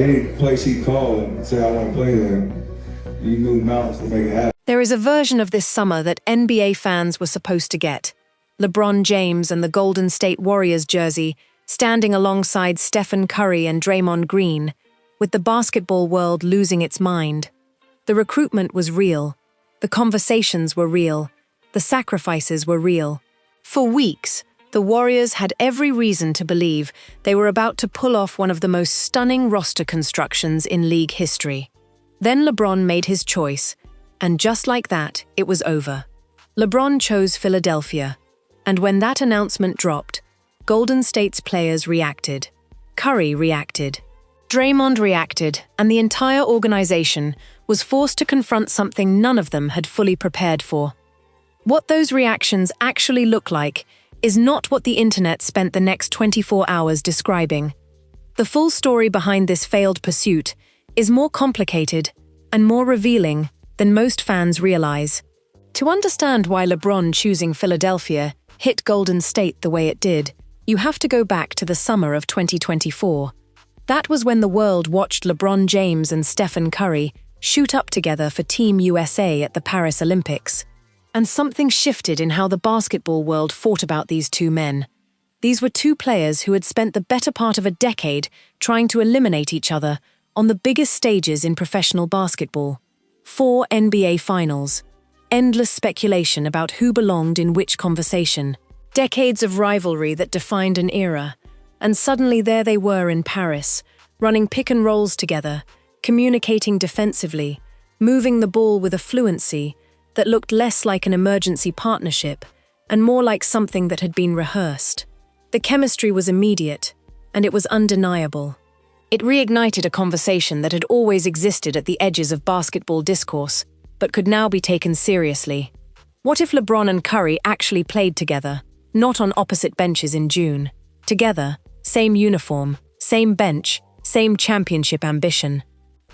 Any place he called and say, I want to play there, you knew mountains to make it happen. There is a version of this summer that NBA fans were supposed to get. LeBron James and the Golden State Warriors jersey standing alongside Stephen Curry and Draymond Green, with the basketball world losing its mind. The recruitment was real. The conversations were real. The sacrifices were real. For weeks, the Warriors had every reason to believe they were about to pull off one of the most stunning roster constructions in league history. Then LeBron made his choice, and just like that, it was over. LeBron chose Philadelphia, and when that announcement dropped, Golden State's players reacted. Curry reacted. Draymond reacted, and the entire organization was forced to confront something none of them had fully prepared for. What those reactions actually look like is not what the internet spent the next 24 hours describing. The full story behind this failed pursuit is more complicated and more revealing than most fans realize. To understand why LeBron choosing Philadelphia hit Golden State the way it did, you have to go back to the summer of 2024. That was when the world watched LeBron James and Stephen Curry shoot up together for Team USA at the Paris Olympics. And something shifted in how the basketball world thought about these two men. These were two players who had spent the better part of a decade trying to eliminate each other on the biggest stages in professional basketball. 4 NBA finals. Endless speculation about who belonged in which conversation. Decades of rivalry that defined an era. And suddenly there they were in Paris, running pick and rolls together, communicating defensively, moving the ball with a fluency that looked less like an emergency partnership and more like something that had been rehearsed. The chemistry was immediate, and it was undeniable. It reignited a conversation that had always existed at the edges of basketball discourse, but could now be taken seriously. What if LeBron and Curry actually played together, not on opposite benches in June? Together, same uniform, same bench, same championship ambition.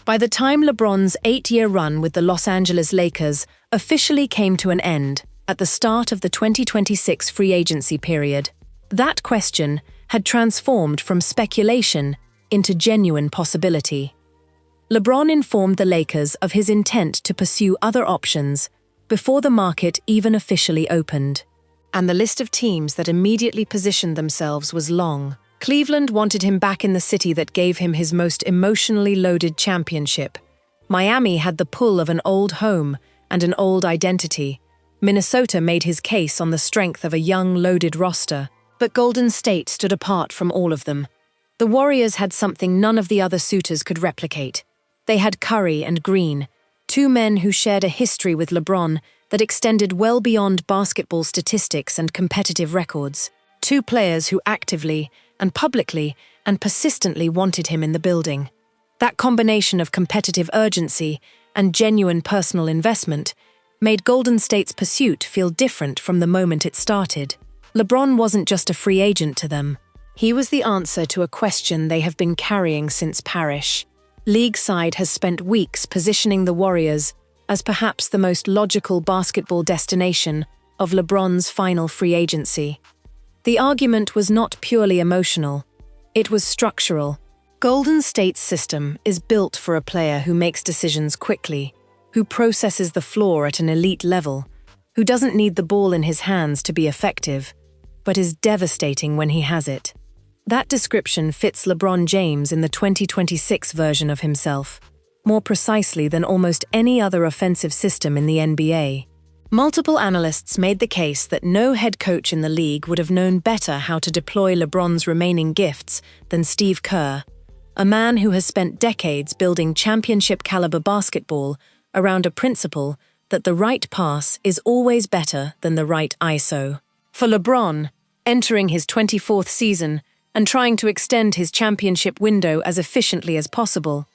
By the time LeBron's 8-year run with the Los Angeles Lakers officially came to an end at the start of the 2026 free agency period, that question had transformed from speculation into genuine possibility. LeBron informed the Lakers of his intent to pursue other options before the market even officially opened. And the list of teams that immediately positioned themselves was long. Cleveland wanted him back in the city that gave him his most emotionally loaded championship. Miami had the pull of an old home and an old identity. Minnesota made his case on the strength of a young, loaded roster. But Golden State stood apart from all of them. The Warriors had something none of the other suitors could replicate. They had Curry and Green, two men who shared a history with LeBron that extended well beyond basketball statistics and competitive records. Two players who actively and publicly and persistently wanted him in the building. That combination of competitive urgency and genuine personal investment made Golden State's pursuit feel different from the moment it started. LeBron wasn't just a free agent to them. He was the answer to a question they have been carrying since Paris. League side has spent weeks positioning the Warriors as perhaps the most logical basketball destination of LeBron's final free agency. The argument was not purely emotional. It was structural. Golden State's system is built for a player who makes decisions quickly, who processes the floor at an elite level, who doesn't need the ball in his hands to be effective, but is devastating when he has it. That description fits LeBron James in the 2026 version of himself, more precisely than almost any other offensive system in the NBA. Multiple analysts made the case that no head coach in the league would have known better how to deploy LeBron's remaining gifts than Steve Kerr, a man who has spent decades building championship-caliber basketball around a principle that the right pass is always better than the right ISO. For LeBron, entering his 24th season and trying to extend his championship window as efficiently as possible,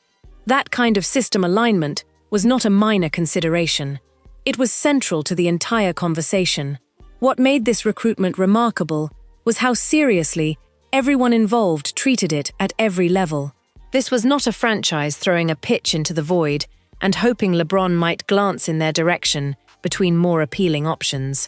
that kind of system alignment was not a minor consideration. It was central to the entire conversation. What made this recruitment remarkable was how seriously everyone involved treated it at every level. This was not a franchise throwing a pitch into the void and hoping LeBron might glance in their direction between more appealing options.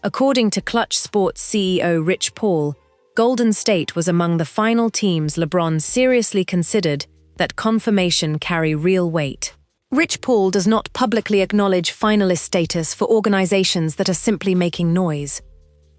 According to Clutch Sports CEO Rich Paul, Golden State was among the final teams LeBron seriously considered that confirmation carry real weight. Rich Paul does not publicly acknowledge finalist status for organizations that are simply making noise.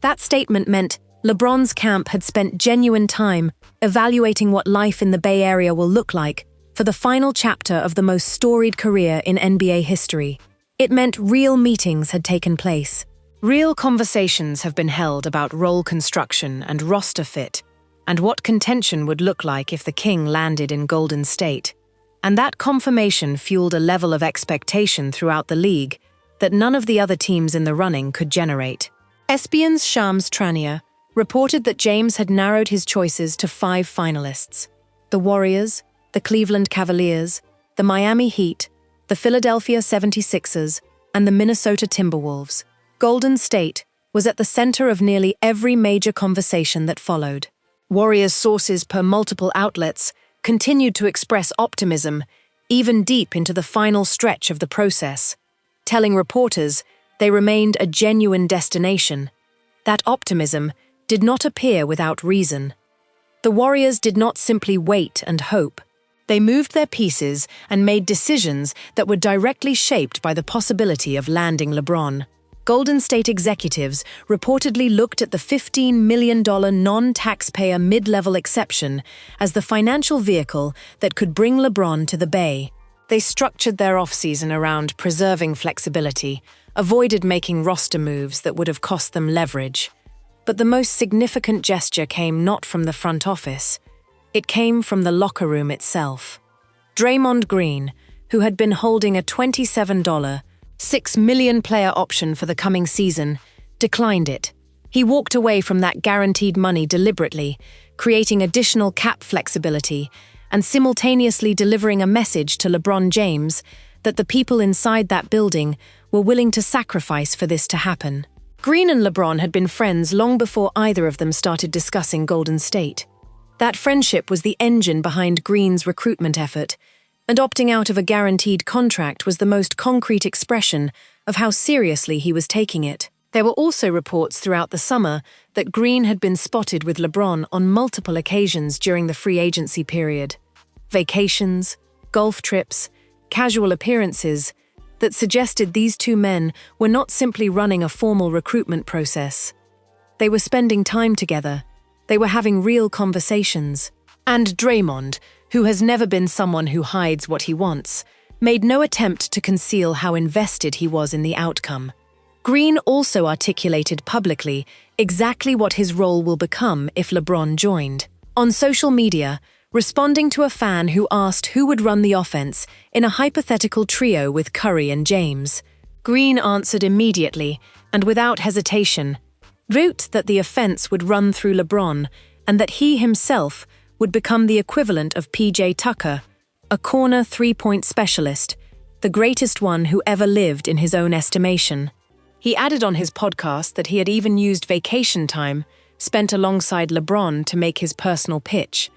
That statement meant LeBron's camp had spent genuine time evaluating what life in the Bay Area will look like for the final chapter of the most storied career in NBA history. It meant real meetings had taken place. Real conversations have been held about role construction and roster fit, and what contention would look like if the King landed in Golden State. And that confirmation fueled a level of expectation throughout the league that none of the other teams in the running could generate. ESPN's Shams Tranier reported that James had narrowed his choices to 5 finalists: the Warriors, the Cleveland Cavaliers, the Miami Heat, the Philadelphia 76ers, and the Minnesota Timberwolves. Golden State was at the center of nearly every major conversation that followed. Warriors sources per multiple outlets continued to express optimism, even deep into the final stretch of the process, telling reporters they remained a genuine destination. That optimism did not appear without reason. The Warriors did not simply wait and hope. They moved their pieces and made decisions that were directly shaped by the possibility of landing LeBron. Golden State executives reportedly looked at the $15 million non-taxpayer mid-level exception as the financial vehicle that could bring LeBron to the Bay. They structured their offseason around preserving flexibility, avoided making roster moves that would have cost them leverage. But the most significant gesture came not from the front office. It came from the locker room itself. Draymond Green, who had been holding a $27, $6 million player option for the coming season, declined it. He walked away from that guaranteed money deliberately, creating additional cap flexibility and simultaneously delivering a message to LeBron James that the people inside that building were willing to sacrifice for this to happen. Green and LeBron had been friends long before either of them started discussing Golden State. That friendship was the engine behind Green's recruitment effort, and opting out of a guaranteed contract was the most concrete expression of how seriously he was taking it. There were also reports throughout the summer that Green had been spotted with LeBron on multiple occasions during the free agency period. Vacations, golf trips, casual appearances that suggested these two men were not simply running a formal recruitment process. They were spending time together. They were having real conversations. And Draymond, who has never been someone who hides what he wants, made no attempt to conceal how invested he was in the outcome. Green also articulated publicly exactly what his role will become if LeBron joined. On social media, responding to a fan who asked who would run the offense in a hypothetical trio with Curry and James, Green answered immediately and without hesitation, wrote that the offense would run through LeBron and that he himself would become the equivalent of PJ Tucker, a corner three-point specialist, the greatest one who ever lived in his own estimation. He added on his podcast that he had even used vacation time spent alongside LeBron to make his personal pitch,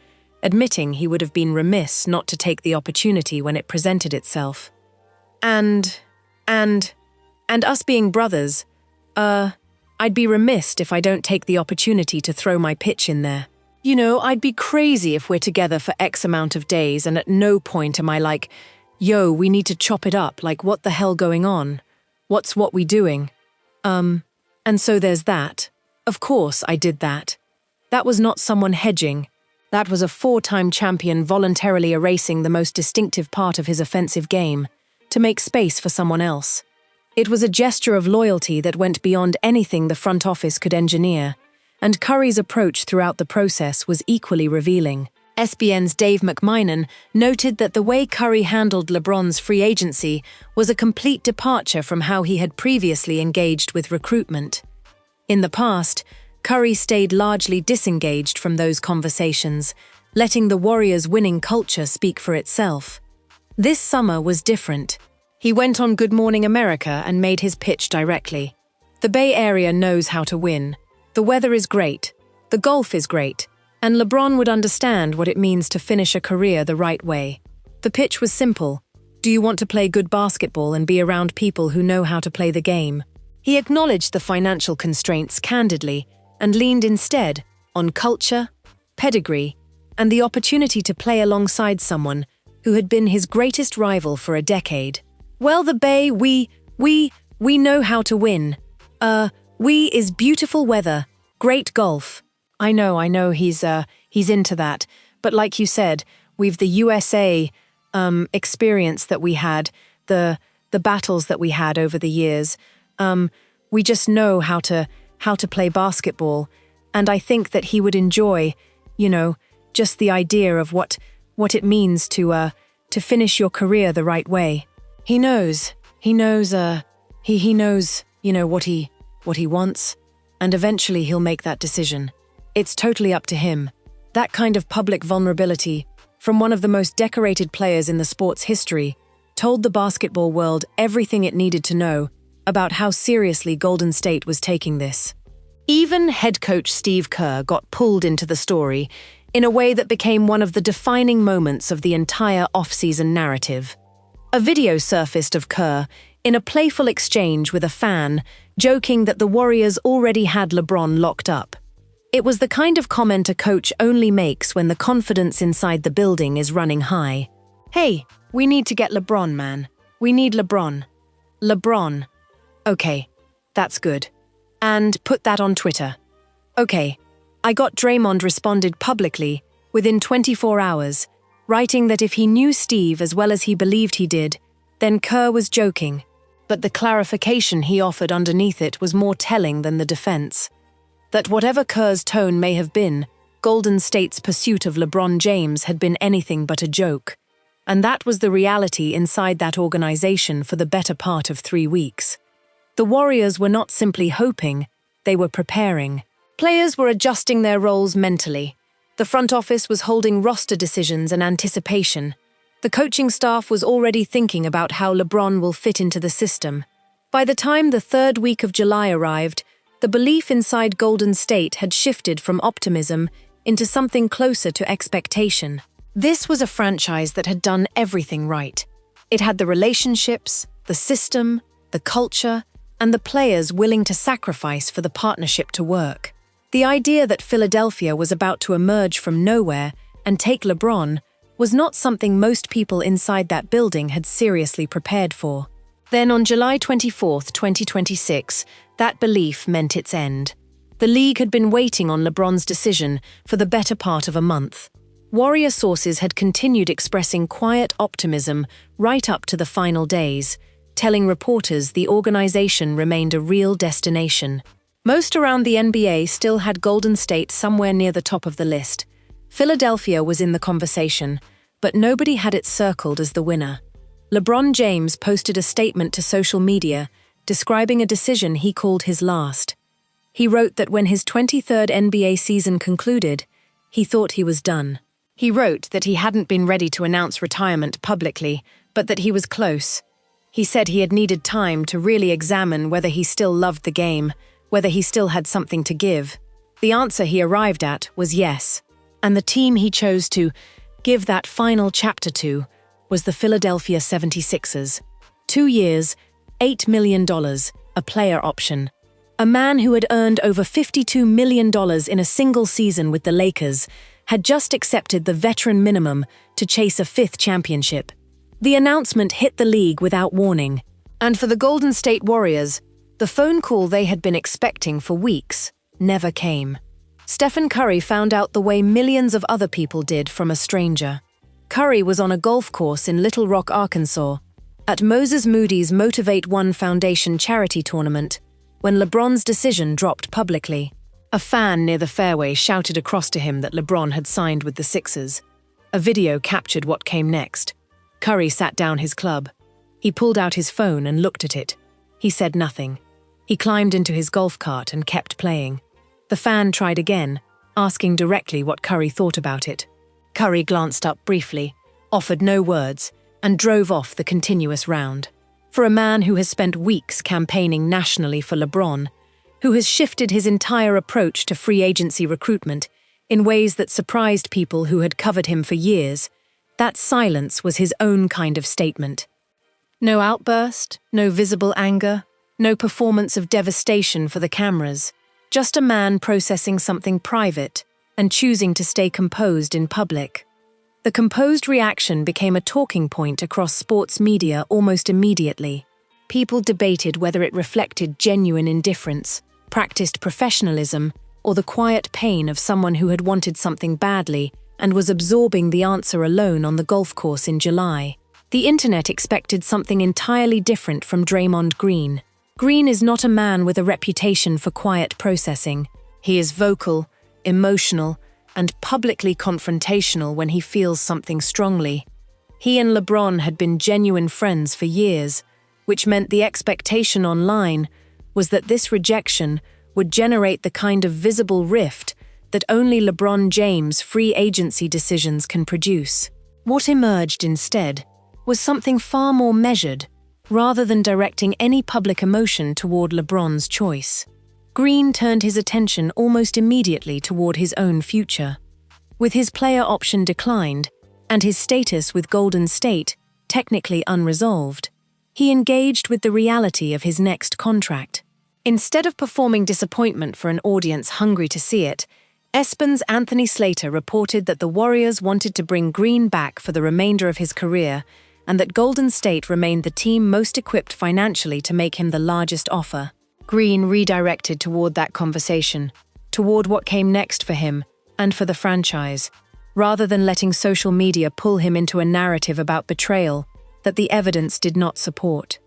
admitting he would have been remiss not to take the opportunity when it presented itself. And us being brothers, I'd be remiss if I don't take the opportunity to throw my pitch in there. You know, I'd be crazy if we're together for X amount of days and at no point am I like, yo, we need to chop it up, like what the hell going on? What we doing? And so there's that. Of course I did that. That was not someone hedging. That was a 4-time champion voluntarily erasing the most distinctive part of his offensive game to make space for someone else. It was a gesture of loyalty that went beyond anything the front office could engineer, and Curry's approach throughout the process was equally revealing. ESPN's Dave McMinan noted that the way Curry handled LeBron's free agency was a complete departure from how he had previously engaged with recruitment. In the past, Curry stayed largely disengaged from those conversations, letting the Warriors' winning culture speak for itself. This summer was different. He went on Good Morning America and made his pitch directly. The Bay Area knows how to win. The weather is great. The golf is great. And LeBron would understand what it means to finish a career the right way. The pitch was simple. Do you want to play good basketball and be around people who know how to play the game? He acknowledged the financial constraints candidly and leaned instead on culture, pedigree, and the opportunity to play alongside someone who had been his greatest rival for a decade. "Well, the Bay, we know how to win. We is beautiful weather, great golf." I know, he's into that. But like you said, we've the USA experience that we had, the battles that we had over the years. We just know how to play basketball, and I think that he would enjoy, just the idea of what it means to finish your career the right way. He knows, what he wants, and eventually he'll make that decision. It's totally up to him. That kind of public vulnerability from one of the most decorated players in the sport's history told the basketball world everything it needed to know about how seriously Golden State was taking this. Even head coach Steve Kerr got pulled into the story in a way that became one of the defining moments of the entire offseason narrative. A video surfaced of Kerr in a playful exchange with a fan, joking that the Warriors already had LeBron locked up. It was the kind of comment a coach only makes when the confidence inside the building is running high. "Hey, we need to get LeBron, man. We need LeBron. LeBron. Okay, that's good. And put that on Twitter." Okay, I got Draymond responded publicly within 24 hours, writing that if he knew Steve as well as he believed he did, then Kerr was joking. But the clarification he offered underneath it was more telling than the defense. That whatever Kerr's tone may have been, Golden State's pursuit of LeBron James had been anything but a joke. And that was the reality inside that organization for the better part of 3 weeks. The Warriors were not simply hoping, they were preparing. Players were adjusting their roles mentally. The front office was holding roster decisions and anticipation. The coaching staff was already thinking about how LeBron will fit into the system. By the time the 3rd week of July arrived, the belief inside Golden State had shifted from optimism into something closer to expectation. This was a franchise that had done everything right. It had the relationships, the system, the culture, and the players willing to sacrifice for the partnership to work. The idea that Philadelphia was about to emerge from nowhere and take LeBron was not something most people inside that building had seriously prepared for. Then on July 24, 2026, that belief meant its end. The league had been waiting on LeBron's decision for the better part of a month. Warrior sources had continued expressing quiet optimism right up to the final days, telling reporters the organization remained a real destination. Most around the NBA still had Golden State somewhere near the top of the list. Philadelphia was in the conversation, but nobody had it circled as the winner. LeBron James posted a statement to social media describing a decision he called his last. He wrote that when his 23rd NBA season concluded, he thought he was done. He wrote that he hadn't been ready to announce retirement publicly, but that he was close. He said he had needed time to really examine whether he still loved the game, whether he still had something to give. The answer he arrived at was yes, and the team he chose to give that final chapter to was the Philadelphia 76ers. 2 years, $8 million, a player option. A man who had earned over $52 million in a single season with the Lakers had just accepted the veteran minimum to chase a 5th championship. The announcement hit the league without warning, and for the Golden State Warriors, the phone call they had been expecting for weeks never came. Stephen Curry found out the way millions of other people did from a stranger. Curry was on a golf course in Little Rock, Arkansas, at Moses Moody's Motivate One Foundation charity tournament, when LeBron's decision dropped publicly. A fan near the fairway shouted across to him that LeBron had signed with the Sixers. A video captured what came next. Curry sat down his club. He pulled out his phone and looked at it. He said nothing. He climbed into his golf cart and kept playing. The fan tried again, asking directly what Curry thought about it. Curry glanced up briefly, offered no words, and drove off the continuous round. For a man who has spent weeks campaigning nationally for LeBron, who has shifted his entire approach to free agency recruitment in ways that surprised people who had covered him for years, that silence was his own kind of statement. No outburst, no visible anger, no performance of devastation for the cameras, just a man processing something private and choosing to stay composed in public. The composed reaction became a talking point across sports media almost immediately. People debated whether it reflected genuine indifference, practiced professionalism, or the quiet pain of someone who had wanted something badly and was absorbing the answer alone on the golf course in July. The internet expected something entirely different from Draymond Green. Green is not a man with a reputation for quiet processing. He is vocal, emotional, and publicly confrontational when he feels something strongly. He and LeBron had been genuine friends for years, which meant the expectation online was that this rejection would generate the kind of visible rift that only LeBron James' free agency decisions can produce. What emerged instead was something far more measured, rather than directing any public emotion toward LeBron's choice. Green turned his attention almost immediately toward his own future. With his player option declined, and his status with Golden State technically unresolved, he engaged with the reality of his next contract. Instead of performing disappointment for an audience hungry to see it, ESPN's Anthony Slater reported that the Warriors wanted to bring Green back for the remainder of his career and that Golden State remained the team most equipped financially to make him the largest offer. Green redirected toward that conversation, toward what came next for him and for the franchise, rather than letting social media pull him into a narrative about betrayal that the evidence did not support.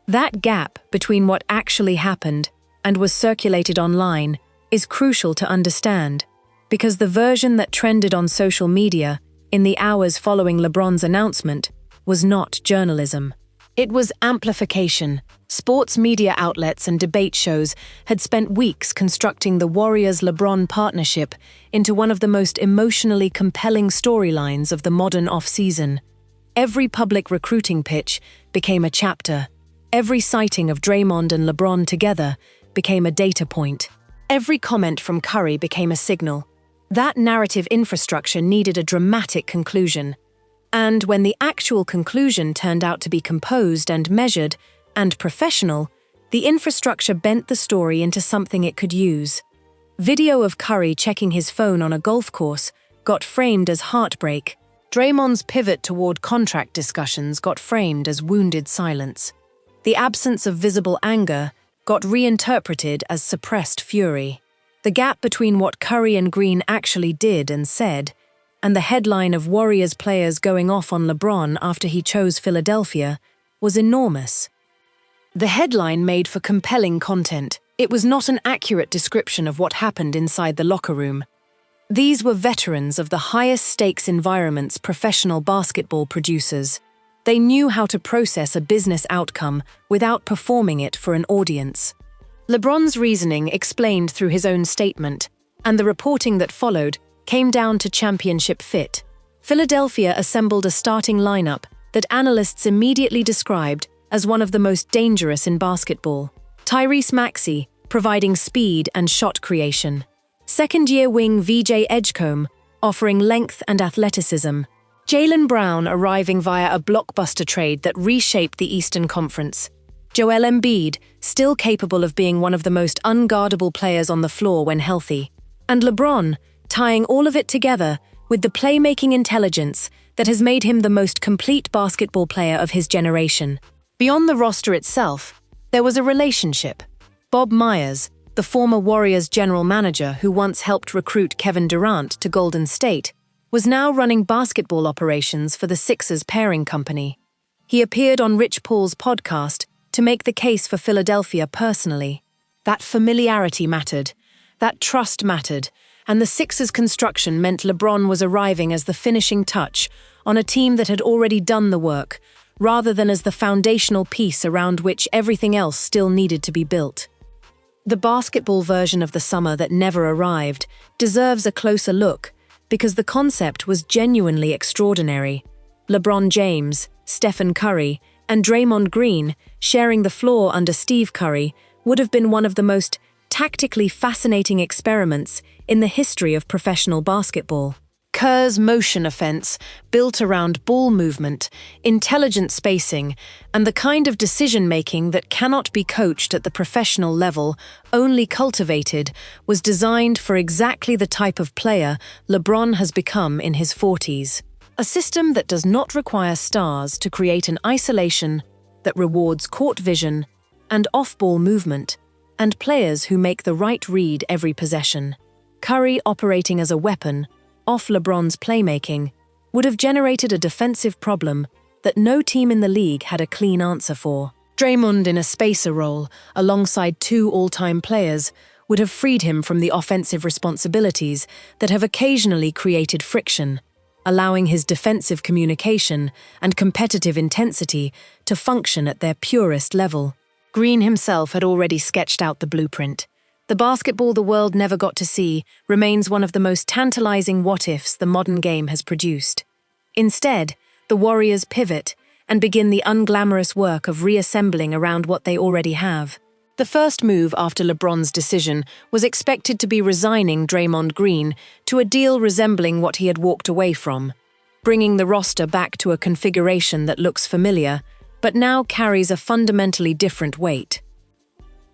That gap between what actually happened and was circulated online is crucial to understand, because the version that trended on social media in the hours following LeBron's announcement was not journalism. It was amplification. Sports media outlets and debate shows had spent weeks constructing the Warriors-LeBron partnership into one of the most emotionally compelling storylines of the modern offseason. Every public recruiting pitch became a chapter. Every sighting of Draymond and LeBron together became a data point. Every comment from Curry became a signal. That narrative infrastructure needed a dramatic conclusion. And when the actual conclusion turned out to be composed and measured and professional, the infrastructure bent the story into something it could use. Video of Curry checking his phone on a golf course got framed as heartbreak. Draymond's pivot toward contract discussions got framed as wounded silence. The absence of visible anger got reinterpreted as suppressed fury. The gap between what Curry and Green actually did and said and the headline of Warriors players going off on LeBron after he chose Philadelphia was enormous. The headline made for compelling content. It was not an accurate description of what happened inside the locker room. These were veterans of the highest stakes environments professional basketball producers. They knew how to process a business outcome without performing it for an audience. LeBron's reasoning explained through his own statement, and the reporting that followed came down to championship fit. Philadelphia assembled a starting lineup that analysts immediately described as one of the most dangerous in basketball. Tyrese Maxey, providing speed and shot creation. Second-year wing VJ Edgecombe, offering length and athleticism. Jaylen Brown arriving via a blockbuster trade that reshaped the Eastern Conference. Joel Embiid, still capable of being one of the most unguardable players on the floor when healthy. And LeBron, tying all of it together with the playmaking intelligence that has made him the most complete basketball player of his generation. Beyond the roster itself, there was a relationship. Bob Myers, the former Warriors general manager who once helped recruit Kevin Durant to Golden State, was now running basketball operations for the Sixers pairing company. He appeared on Rich Paul's podcast to make the case for Philadelphia personally. That familiarity mattered, that trust mattered, and the Sixers' construction meant LeBron was arriving as the finishing touch on a team that had already done the work, rather than as the foundational piece around which everything else still needed to be built. The basketball version of the summer that never arrived deserves a closer look, because the concept was genuinely extraordinary. LeBron James, Stephen Curry, and Draymond Green sharing the floor under Steve Curry would have been one of the most tactically fascinating experiments in the history of professional basketball. Kerr's motion offense, built around ball movement, intelligent spacing, and the kind of decision-making that cannot be coached at the professional level, only cultivated, was designed for exactly the type of player LeBron has become in his 40s. A system that does not require stars to create an isolation that rewards court vision and off-ball movement, and players who make the right read every possession. Curry operating as a weapon, off LeBron's playmaking, would have generated a defensive problem that no team in the league had a clean answer for. Draymond in a spacer role, alongside two all-time players, would have freed him from the offensive responsibilities that have occasionally created friction, allowing his defensive communication and competitive intensity to function at their purest level. Green himself had already sketched out the blueprint. The basketball the world never got to see remains one of the most tantalizing what-ifs the modern game has produced. Instead, the Warriors pivot and begin the unglamorous work of reassembling around what they already have. The first move after LeBron's decision was expected to be resigning Draymond Green to a deal resembling what he had walked away from, bringing the roster back to a configuration that looks familiar, but now carries a fundamentally different weight.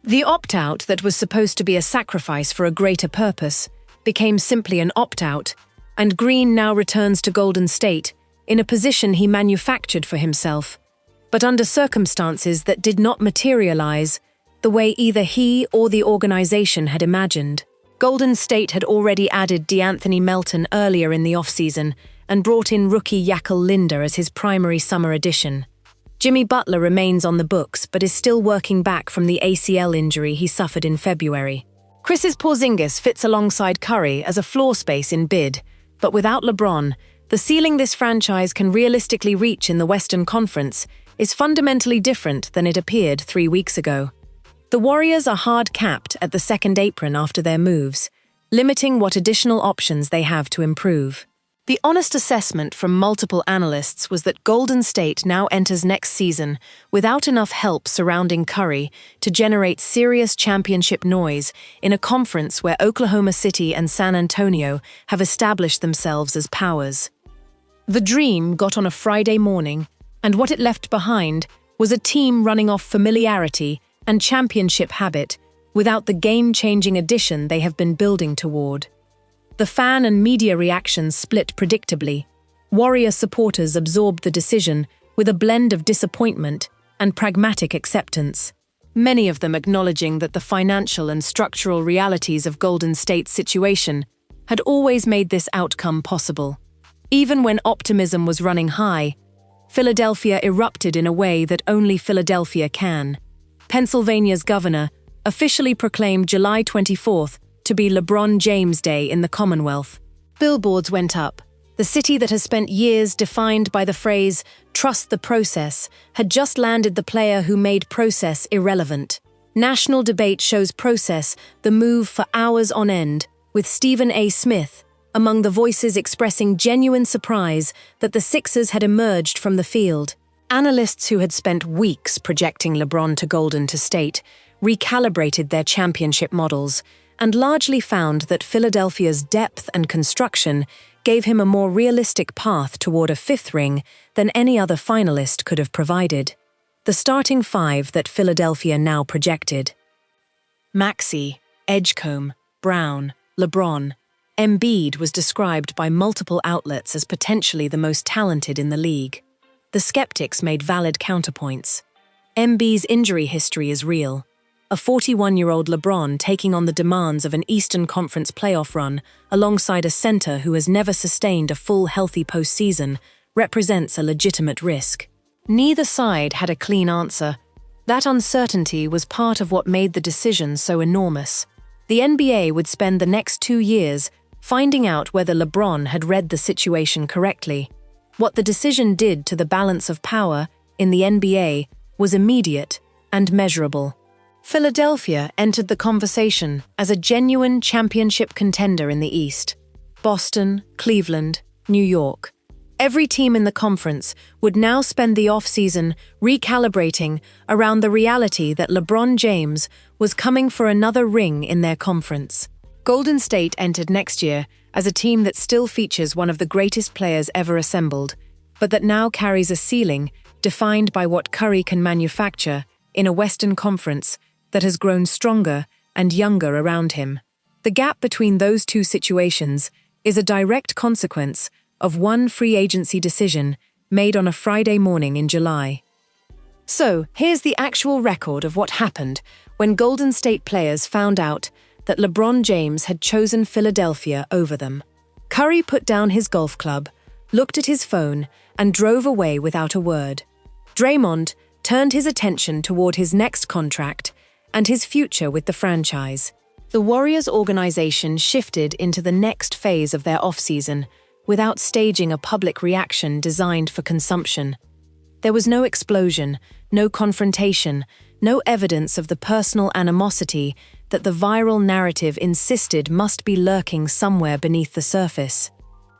The opt-out that was supposed to be a sacrifice for a greater purpose became simply an opt-out, and Green now returns to Golden State in a position he manufactured for himself, but under circumstances that did not materialize the way either he or the organization had imagined. Golden State had already added DeAnthony Melton earlier in the offseason and brought in rookie Jakob Linder as his primary summer addition. Jimmy Butler remains on the books but is still working back from the ACL injury he suffered in February. Kristaps Porzingis fits alongside Curry as a floor space in bid, but without LeBron, the ceiling this franchise can realistically reach in the Western Conference is fundamentally different than it appeared 3 weeks ago. The Warriors are hard-capped at the second apron after their moves, limiting what additional options they have to improve. The honest assessment from multiple analysts was that Golden State now enters next season without enough help surrounding Curry to generate serious championship noise in a conference where Oklahoma City and San Antonio have established themselves as powers. The dream got on a Friday morning, and what it left behind was a team running off familiarity and championship habit without the game-changing addition they have been building toward. The fan and media reactions split predictably. Warrior supporters absorbed the decision with a blend of disappointment and pragmatic acceptance, many of them acknowledging that the financial and structural realities of Golden State's situation had always made this outcome possible. Even when optimism was running high, Philadelphia erupted in a way that only Philadelphia can. Pennsylvania's governor officially proclaimed July 24th to be LeBron James Day in the Commonwealth. Billboards went up. The city that has spent years defined by the phrase, "trust the process," had just landed the player who made process irrelevant. National debate shows process the move for hours on end, with Stephen A. Smith among the voices expressing genuine surprise that the Sixers had emerged from the field. Analysts who had spent weeks projecting LeBron to Golden State recalibrated their championship models and largely found that Philadelphia's depth and construction gave him a more realistic path toward a fifth ring than any other finalist could have provided. The starting five that Philadelphia now projected: Maxey, Edgecombe, Brown, LeBron. Embiid was described by multiple outlets as potentially the most talented in the league. The skeptics made valid counterpoints. Embiid's injury history is real. A 41-year-old LeBron taking on the demands of an Eastern Conference playoff run alongside a center who has never sustained a full healthy postseason represents a legitimate risk. Neither side had a clean answer. That uncertainty was part of what made the decision so enormous. The NBA would spend the next 2 years finding out whether LeBron had read the situation correctly. What the decision did to the balance of power in the NBA was immediate and measurable. Philadelphia entered the conversation as a genuine championship contender in the East. Boston, Cleveland, New York. Every team in the conference would now spend the offseason recalibrating around the reality that LeBron James was coming for another ring in their conference. Golden State entered next year as a team that still features one of the greatest players ever assembled, but that now carries a ceiling defined by what Curry can manufacture in a Western Conference that has grown stronger and younger around him. The gap between those two situations is a direct consequence of one free agency decision made on a Friday morning in July. So, here's the actual record of what happened when Golden State players found out that LeBron James had chosen Philadelphia over them. Curry put down his golf club, looked at his phone, and drove away without a word. Draymond turned his attention toward his next contract and his future with the franchise. The Warriors organization shifted into the next phase of their offseason without staging a public reaction designed for consumption. There was no explosion, no confrontation, no evidence of the personal animosity that the viral narrative insisted must be lurking somewhere beneath the surface.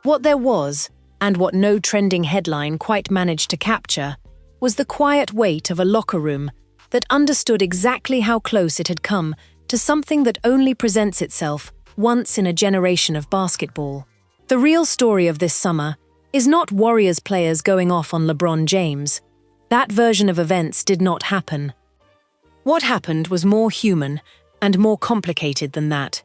What there was, and what no trending headline quite managed to capture, was the quiet weight of a locker room that understood exactly how close it had come to something that only presents itself once in a generation of basketball. The real story of this summer is not Warriors players going off on LeBron James. That version of events did not happen. What happened was more human and more complicated than that.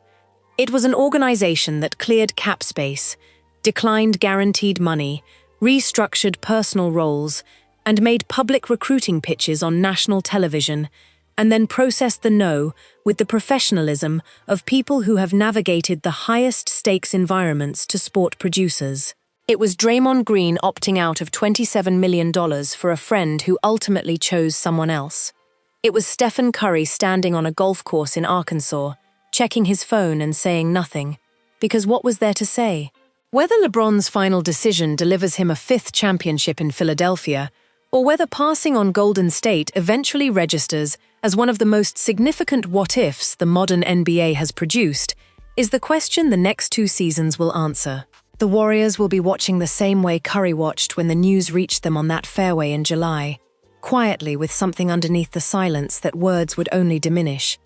It was an organization that cleared cap space, declined guaranteed money, restructured personal roles, and made public recruiting pitches on national television, and then processed the no with the professionalism of people who have navigated the highest stakes environments to sport producers. It was Draymond Green opting out of $27 million for a friend who ultimately chose someone else. It was Stephen Curry standing on a golf course in Arkansas, checking his phone and saying nothing, because what was there to say? Whether LeBron's final decision delivers him a fifth championship in Philadelphia, or whether passing on Golden State eventually registers as one of the most significant what-ifs the modern NBA has produced, is the question the next 2 seasons will answer. The Warriors will be watching the same way Curry watched when the news reached them on that fairway in July, quietly with something underneath the silence that words would only diminish.